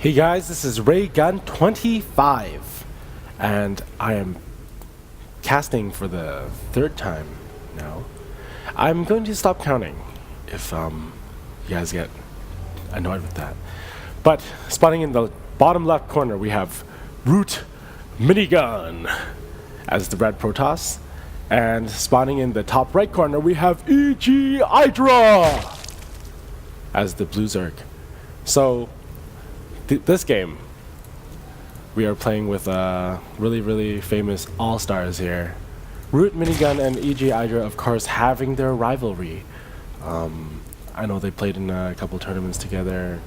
Hey guys, this is Raygun25, and I am casting for the third time now. I'm going to stop counting if you guys get annoyed with that. But spawning in the bottom left corner, we have ROOTMinigun as the red Protoss, and spawning in the top right corner, we have EGIdrA as the blue Zerg. So this game, we are playing with really famous all-stars here. ROOTMinigun and EGIdrA, of course, having their rivalry. I know they played in a couple tournaments together,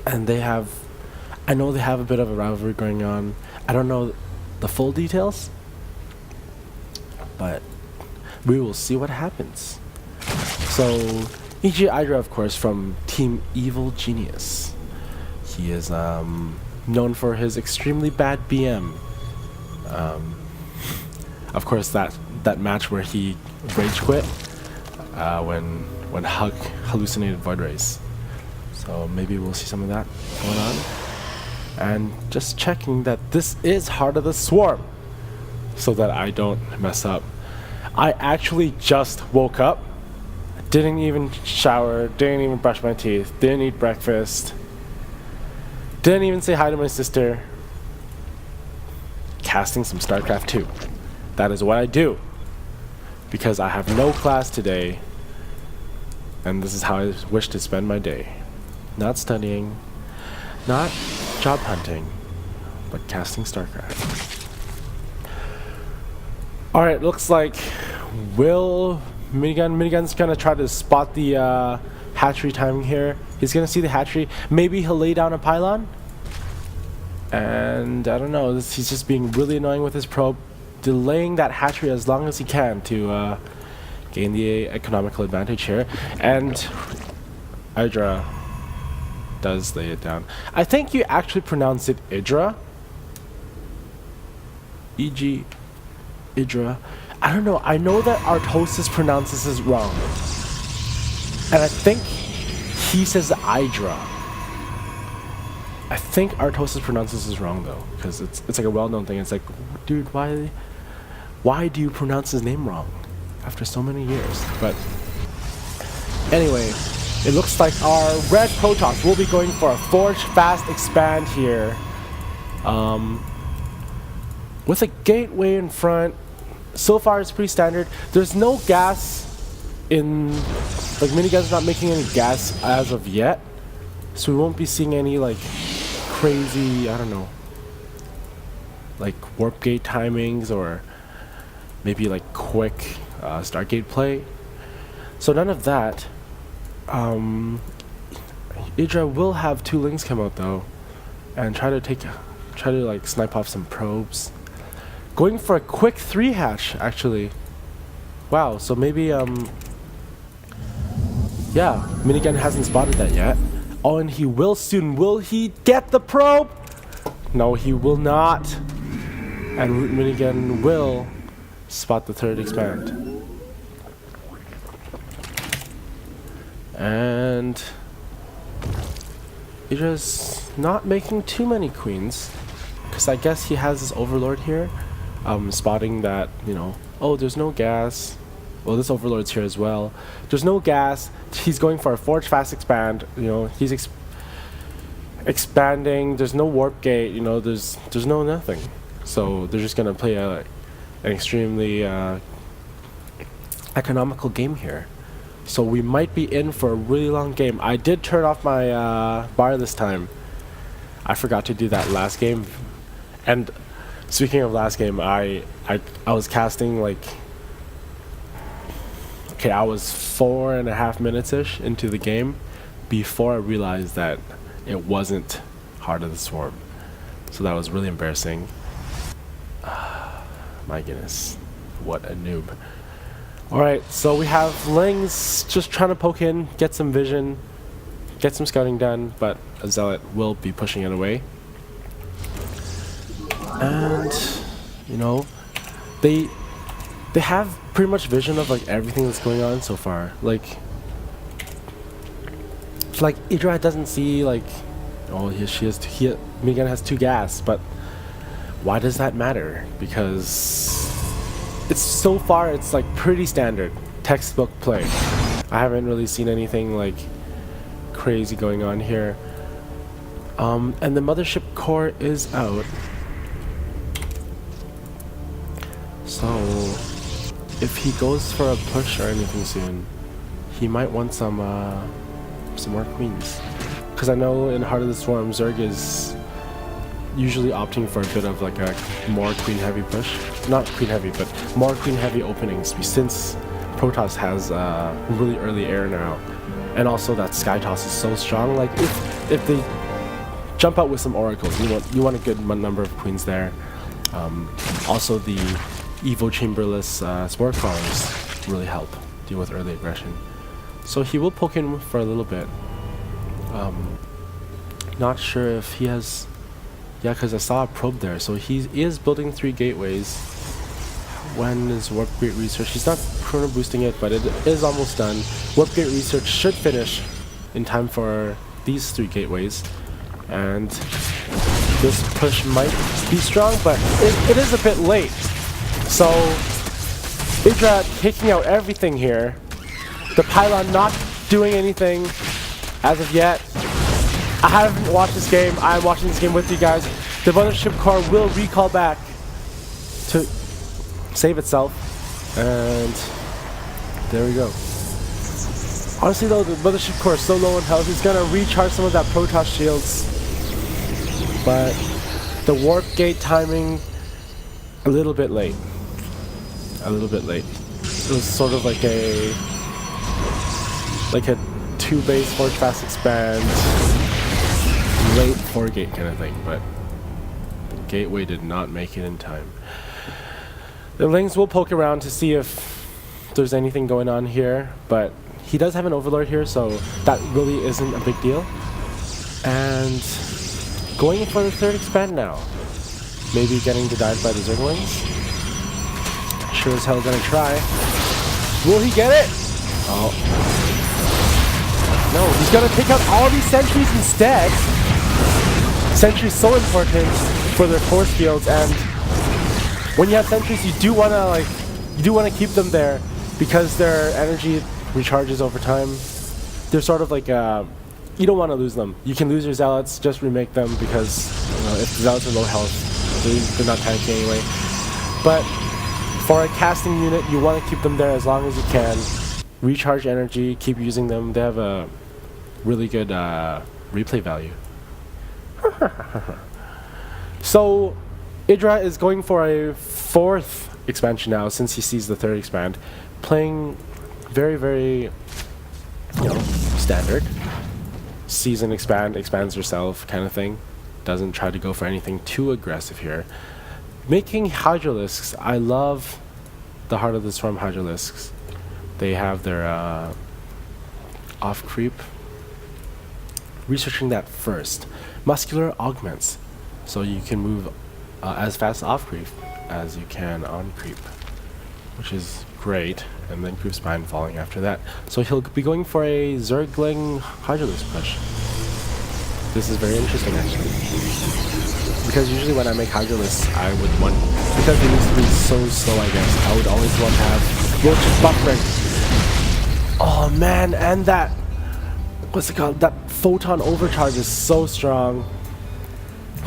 and I know they have a bit of a rivalry going on. I don't know the full details, but we will see what happens. So EGIdrA, of course, from Team Evil Genius. He is known for his extremely bad BM. Of course, that match where he rage quit when Hug hallucinated Void Race. So maybe we'll see some of that going on. And just checking that this is Heart of the Swarm, so that I don't mess up. I actually just woke up, didn't even shower, didn't even brush my teeth, didn't eat breakfast. Didn't even say hi to my sister. Casting some Starcraft 2. That is what I do. Because I have no class today. And this is how I wish to spend my day. Not studying. Not job hunting. But casting Starcraft. Alright, looks like Minigun's gonna try to spot the hatchery timing here. He's gonna see the hatchery. Maybe he'll lay down a pylon. And I don't know, he's just being really annoying with his probe, delaying that hatchery as long as he can to gain the economical advantage here. And EGIdrA does lay it down. I think you actually pronounce it EGIdrA. EGIdrA. I don't know. I know that HotS pronounces this wrong. And I think he says EGIdrA. I think HotS pronounces this wrong though, because it's like a well-known thing. It's like, dude, why do you pronounce his name wrong after so many years? But anyway, it looks like our red Protoss will be going for a Forge Fast Expand here, with a gateway in front. So far, it's pretty standard. There's no gas in, like, Minigun's not making any gas as of yet, so we won't be seeing any like crazy, I don't know, like warp gate timings or maybe like quick Stargate play. So none of that. EGIdrA will have 2 links come out though, and try to like snipe off some probes. Going for a quick 3 hatch actually. Wow. So maybe yeah, Minigun hasn't spotted that yet. Oh, and he will soon. Will he get the probe? No, he will not. And ROOTMinigun will spot the 3rd expand. And EGIdRA's not making too many queens, because I guess he has his Overlord here, spotting that, you know, oh, there's no gas. Well, this Overlord's here as well. There's no gas. He's going for a Forge Fast Expand. You know, he's expanding. There's no warp gate. You know, there's no nothing. So they're just gonna play an extremely economical game here. So we might be in for a really long game. I did turn off my bar this time. I forgot to do that last game. And speaking of last game, I was casting like. Okay, I was 4.5 minutes-ish into the game before I realized that it wasn't Heart of the Swarm. So that was really embarrassing. My goodness, what a noob. Alright, so we have Lings just trying to poke in, get some vision, get some scouting done, but a Zealot will be pushing it away. And, you know, they have pretty much vision of like everything that's going on so far. Like EGIdrA doesn't see like Oh, Minigun has 2 gas, but why does that matter? Because it's so far it's like pretty standard textbook play. I haven't really seen anything like crazy going on here. And the mothership core is out. So if he goes for a push or anything soon, he might want some more queens. Because I know in Heart of the Swarm, Zerg is usually opting for a bit of like a more queen heavy push. Not queen heavy, but more queen heavy openings, since Protoss has really early air now. And also that Sky Toss is so strong. Like if they jump out with some oracles, you want a good number of queens there. Also the Evo Chamberless Spore Crawlers really help deal with early aggression. So he will poke in for a little bit. Not sure if he has... Yeah, because I saw a probe there. So he is building 3 gateways. When is Warp Gate Research? He's not chrono boosting it, but it is almost done. Warp Gate Research should finish in time for these 3 gateways. And this push might be strong, but it is a bit late. So EGIdrA taking out everything here. The pylon not doing anything as of yet. I haven't watched this game. I'm watching this game with you guys. The mothership core will recall back to save itself. And there we go. Honestly though, the mothership core is so low in health, he's gonna recharge some of that Protoss shields. But the warp gate timing, a little bit late. A little bit late. It was sort of like a 2 base forge fast expand, late 4 gate kind of thing, but the gateway did not make it in time. The Lings will poke around to see if there's anything going on here, but he does have an Overlord here, so that really isn't a big deal. And going for the 3rd expand now. Maybe getting denied by the Zerglings. Sure as hell gonna try. Will he get it? Oh. No, he's gonna take out all these sentries instead. Sentries so important for their force fields, and when you have sentries, you do wanna keep them there because their energy recharges over time. They're sort of like you don't want to lose them. You can lose your zealots, just remake them because if the zealots are low health, they're not tanky anyway. But for a casting unit, you want to keep them there as long as you can. Recharge energy, keep using them. They have a really good replay value. So EGIdrA is going for a 4th expansion now since he sees the 3rd expand. Playing very, very standard. Sees an expand, expands herself kind of thing. Doesn't try to go for anything too aggressive here. Making Hydralisks. I love the Heart of the Swarm Hydralisks. They have their off creep. Researching that first. Muscular augments. So you can move as fast off creep as you can on creep, which is great. And then creep spine falling after that. So he'll be going for a Zergling Hydralisk push. This is very interesting actually. Because usually when I make Hydralisks, I would want, because it needs to be so slow I guess, I would always want to have Roach's buffering. Oh man, and that, what's it called? That photon overcharge is so strong.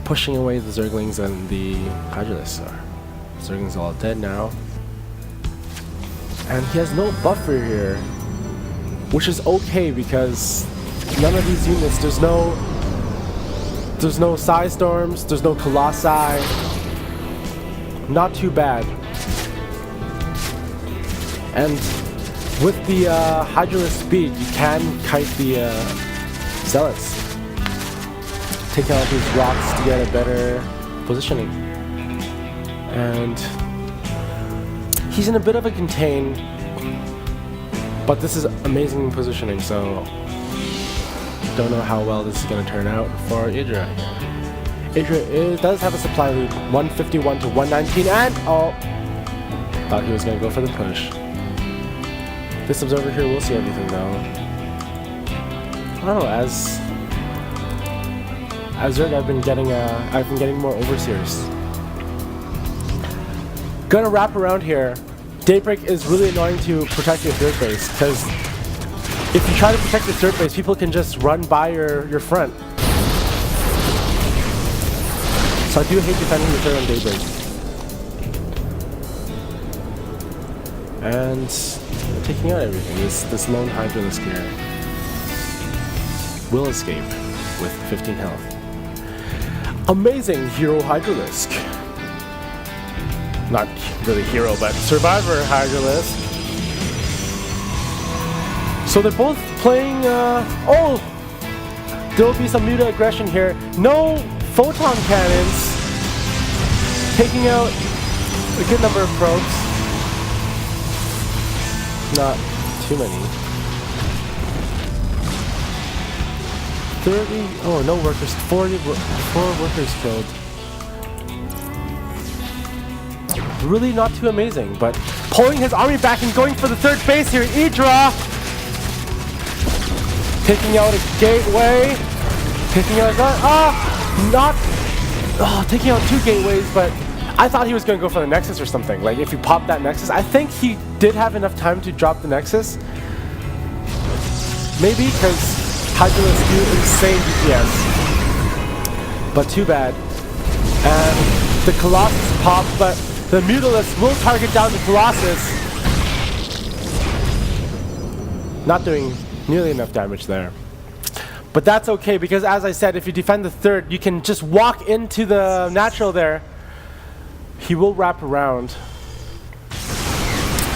Pushing away the Zerglings and the Hydralisks. Zerglings are all dead now. And he has no buffer here, which is okay because none of these units, there's no Psy Storms, there's no Colossi. Not too bad. And with the Hydralisk speed, you can kite the Zealots. Take out these rocks to get a better positioning. And he's in a bit of a contain, but this is amazing positioning, so don't know how well this is going to turn out for EGIdrA. EGIdrA does have a supply lead, 151 to 119, and oh, thought he was going to go for the push. This observer here will see everything though. I don't know, as Zerg, I've been getting more overseers. Gonna wrap around here. Daybreak is really annoying to protect your third base, because if you try to protect your third base, people can just run by your front. So I do hate defending the third on Daybreak. And taking out everything. This lone Hydralisk here will escape with 15 health. Amazing hero Hydralisk. Not really hero, but survivor Hydralisk. So they're both playing, oh! There'll be some muta aggression here. No photon cannons. Taking out a good number of probes. Not too many. 30, oh no workers, 4 workers killed. Really not too amazing, but pulling his army back and going for the third base here, EGIdrA! Taking out a gateway, taking out taking out 2 gateways, but I thought he was going to go for the Nexus or something. Like if he popped that Nexus, I think he did have enough time to drop the Nexus. Maybe because Hydralisk do insane DPS, but too bad. And the Colossus pop, but the Mutalisk will target down the Colossus. Not doing nearly enough damage there. But that's okay, because as I said, if you defend the third, you can just walk into the natural there. He will wrap around.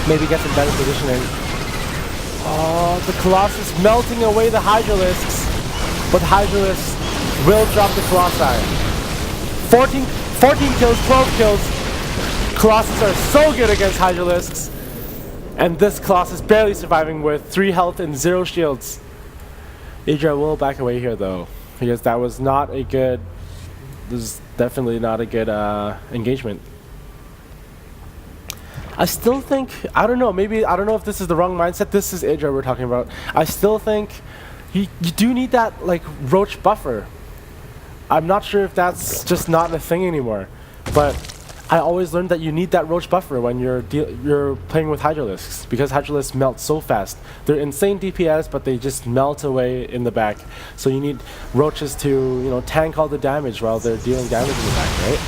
Maybe get some better positioning. Oh, the Colossus melting away the Hydralisks. But Hydralisk will drop the Colossi. 14 kills, 12 kills. Colossus are so good against Hydralisks. And this Colossus barely surviving with 3 health and 0 shields. EGIdrA will back away here though, because that was not a good, this is definitely not a good engagement. I still think, I don't know, maybe, I don't know if this is the wrong mindset. This is EGIdrA we're talking about. I still think you do need that like roach buffer. I'm not sure if that's just not a thing anymore, but I always learned that you need that roach buffer when you're playing with Hydralisks, because Hydralisks melt so fast. They're insane DPS, but they just melt away in the back. So you need roaches to, tank all the damage while they're dealing damage in the back, right?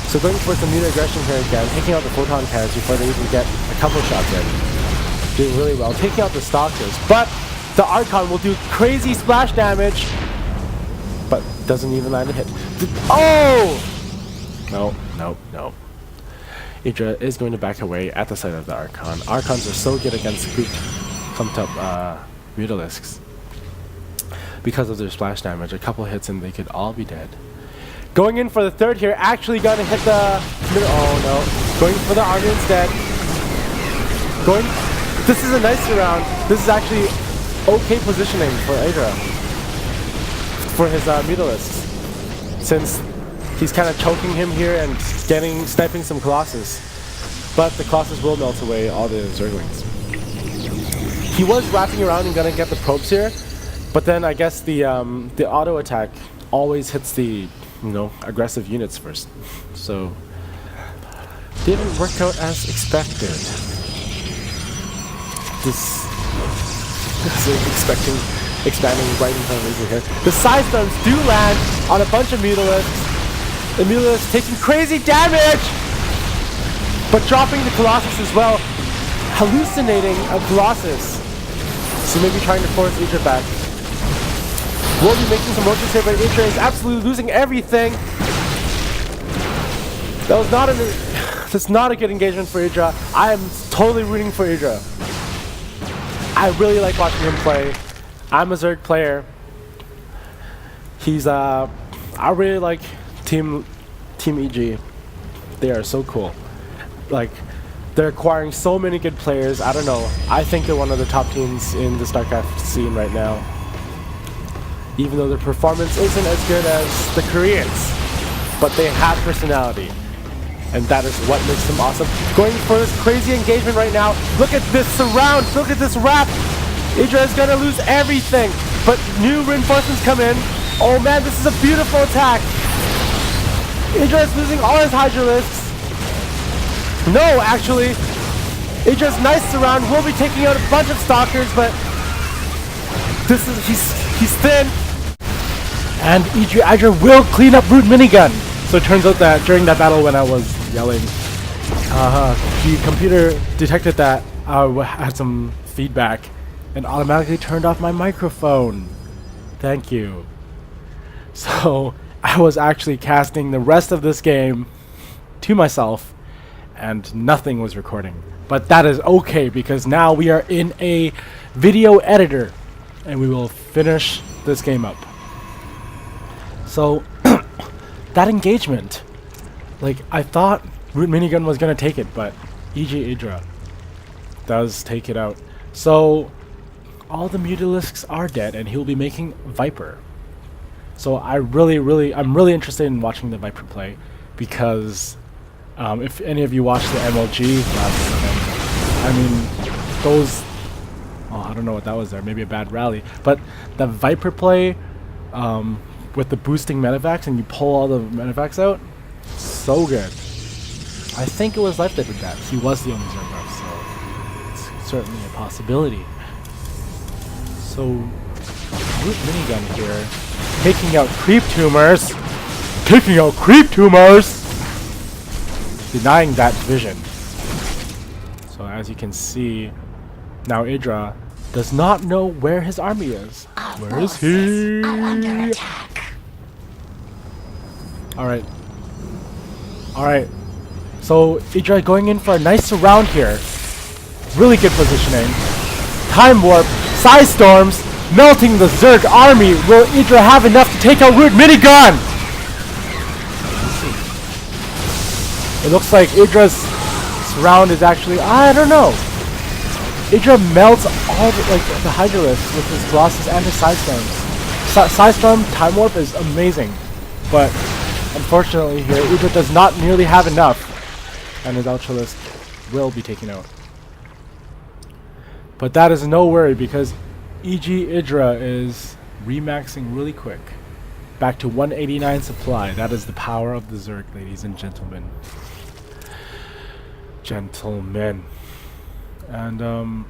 So going for some muta aggression here again, taking out the photon cannons before they even get a couple shots in. Doing really well, taking out the stalkers, but the Archon will do crazy splash damage, but doesn't even land a hit. Oh! No. EGIdrA is going to back away at the sight of the Archon. Archons are so good against grouped, clumped up Mutalisks because of their splash damage. A couple hits and they could all be dead. Going in for the third here, actually gonna hit the middle. Oh no. Going for the army instead. This is a nice round. This is actually okay positioning for EGIdrA. For his Mutalisks. Since he's kind of choking him here and sniping some Colossus. But the Colossus will melt away all the Zerglings. He was wrapping around and gonna get the probes here, but then I guess the auto attack always hits the aggressive units first. So didn't work out as expected. This is expanding right in front of me here. The side stuns do land on a bunch of Mutalisks. The Mutalisk taking crazy damage, but dropping the Colossus as well, hallucinating a Colossus. So maybe trying to force EGIdrA back. Will be making some roaches here, but EGIdrA is absolutely losing everything. That's not a good engagement for EGIdrA. I am totally rooting for EGIdrA. I really like watching him play. I'm a Zerg player. I really like Team EG. They are so cool. Like, they're acquiring so many good players. I don't know. I think they're one of the top teams in the Starcraft scene right now. Even though their performance isn't as good as the Koreans, but they have personality, and that is what makes them awesome. Going for this crazy engagement right now. Look at this surround. Look at this wrap. EGIdrA is gonna lose everything, but new reinforcements come in. Oh man, this is a beautiful attack. EGIdrA is losing all his Hydralisks. No, actually, EGIdRA's nice around. Will be taking out a bunch of Stalkers, but this is he's thin. And EGIdrA will clean up ROOTMinigun. So it turns out that during that battle when I was yelling, the computer detected that I had some feedback and automatically turned off my microphone. Thank you. So I was actually casting the rest of this game to myself and nothing was recording. But that is okay because now we are in a video editor and we will finish this game up. So that engagement, like I thought ROOTMinigun was gonna take it, but EGIdrA does take it out. So all the Mutalisks are dead and he'll be making Viper. So I'm really interested in watching the Viper play because if any of you watched the MLG last weekend, I mean those, oh I don't know what that was there, maybe a bad rally, but the Viper play with the boosting medevacs and you pull all the medevacs out, so good. I think it was Life that did that. He was the only Zerg buff, so it's certainly a possibility. So ROOTMinigun here, taking out creep tumors, denying that vision. So as you can see, now EGIdRA does not know where his army is. Where is he? Under attack. Alright. Alright. So EGIdRA going in for a nice surround here. Really good positioning. Time warp, size storms, melting the Zerg army. Will EGIdRA have enough to take out ROOTMinigun? It looks like EGIdRA's surround is actually, I don't know. EGIdRA melts all the Hydralisks with his Colossus and his side storms. Side storm time warp is amazing, but unfortunately here EGIdRA does not nearly have enough, and his Ultralisk will be taken out. But that is no worry because EGIdrA is remaxing really quick. Back to 189 supply. That is the power of the Zerg, ladies and gentlemen. And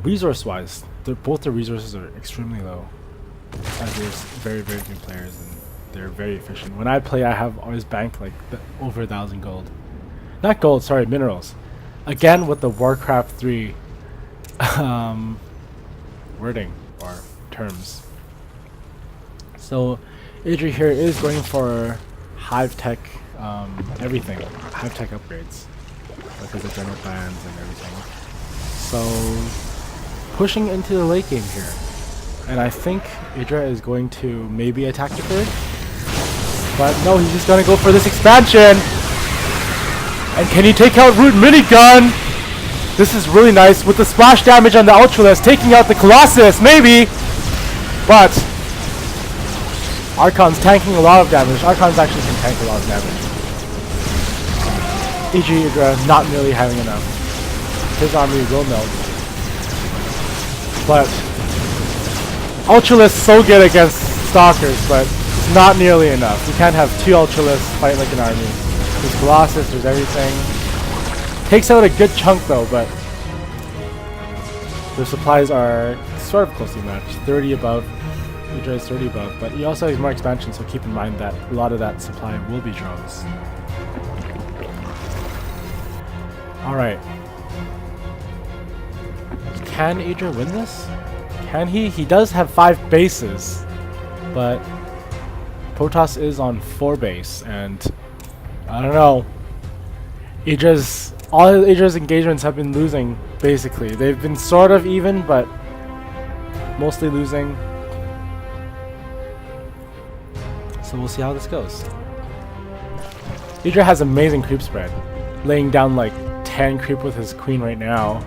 resource-wise, both the resources are extremely low. As there's very good players and they're very efficient. When I play, I have always banked like over 1,000 gold. Not gold, sorry, minerals. Again with the Warcraft 3 wording or terms. So EGIdRA here is going for Hive Tech, everything, Hive Tech upgrades because of general plans and everything. So pushing into the late game here, and I think EGIdRA is going to maybe attack the third, but no, he's just gonna go for this expansion. And can he take out ROOTMinigun? This is really nice with the splash damage on the Ultralisk, taking out the Colossus, maybe! But Archon's tanking a lot of damage. Archon's actually can tank a lot of damage. EGIdrA not nearly having enough. His army will melt. But Ultralisk so good against Stalkers, but it's not nearly enough. You can't have two Ultralisks fight like an army. There's Colossus, there's everything. Takes out a good chunk though, but the supplies are sort of closely matched. 30 above. EGIdRA is 30 above, but he also has more expansion, so keep in mind that a lot of that supply will be drones. Alright. Can EGIdRA win this? Can he? He does have 5 bases, but Protoss is on 4 base, and I don't know. All EGIdRA's engagements have been losing, basically. They've been sort of even, but mostly losing. So we'll see how this goes. EGIdRA has amazing creep spread, laying down like 10 creep with his queen right now.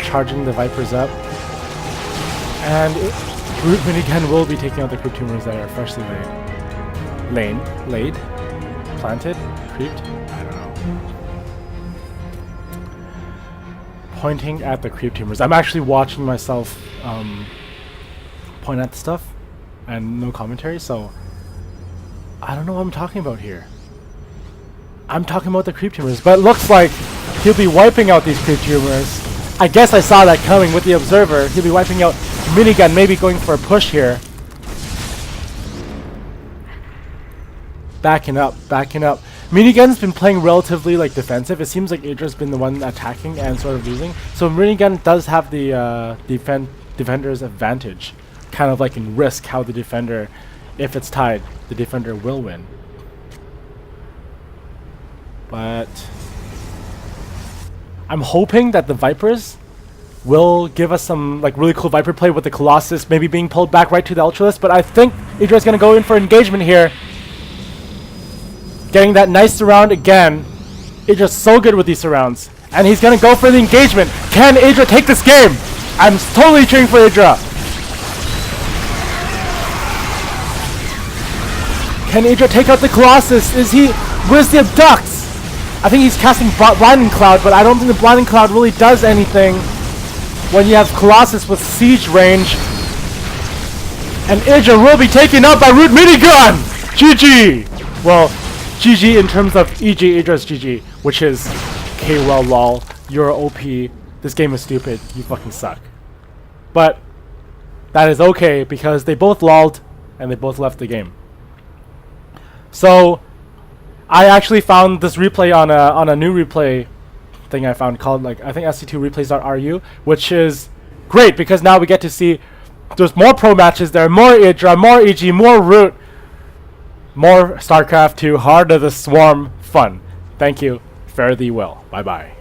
Charging the Vipers up. And ROOTMinigun will be taking out the creep tumors that are freshly laid, planted, creeped, I don't know. pointing at the creep tumors. I'm actually watching myself point at the stuff and no commentary, so I don't know what I'm talking about here. I'm talking about the creep tumors, but it looks like he'll be wiping out these creep tumors. I guess I saw that coming with the observer. He'll be wiping out minigun, maybe going for a push here. Backing up, backing up. Minigun's been playing relatively like defensive. It seems like EGIdRA's been the one attacking and sort of losing. So minigun does have the defender's advantage. Kind of like in Risk, how the defender, if it's tied, the defender will win. But I'm hoping that the Vipers will give us some like really cool Viper play with the Colossus maybe being pulled back right to the Ultralisk. But I think EGIdRA's going to go in for engagement here. Getting that nice surround again. EGIdRA's so good with these surrounds. And he's going to go for the engagement. Can EGIdRA take this game? I'm totally cheering for EGIdRA. Can EGIdRA take out the Colossus? Is he... Where's the Abducts? I think he's casting Blinding Cloud, but I don't think the Blinding Cloud really does anything when you have Colossus with siege range. And EGIdRA will be taken out by ROOTMinigun! GG! Well, GG in terms of EGIdRA's GG, which is, okay, well, lol, you're OP, this game is stupid, you fucking suck. But that is okay because they both lolled and they both left the game. So I actually found this replay on a new replay thing I found called like I think sc2replays.ru, which is great because now we get to see there's more pro matches there, more EGIdRA, more EG, more Root, more Starcraft 2, Heart of the Swarm fun. Thank you. Fare thee well. Bye bye.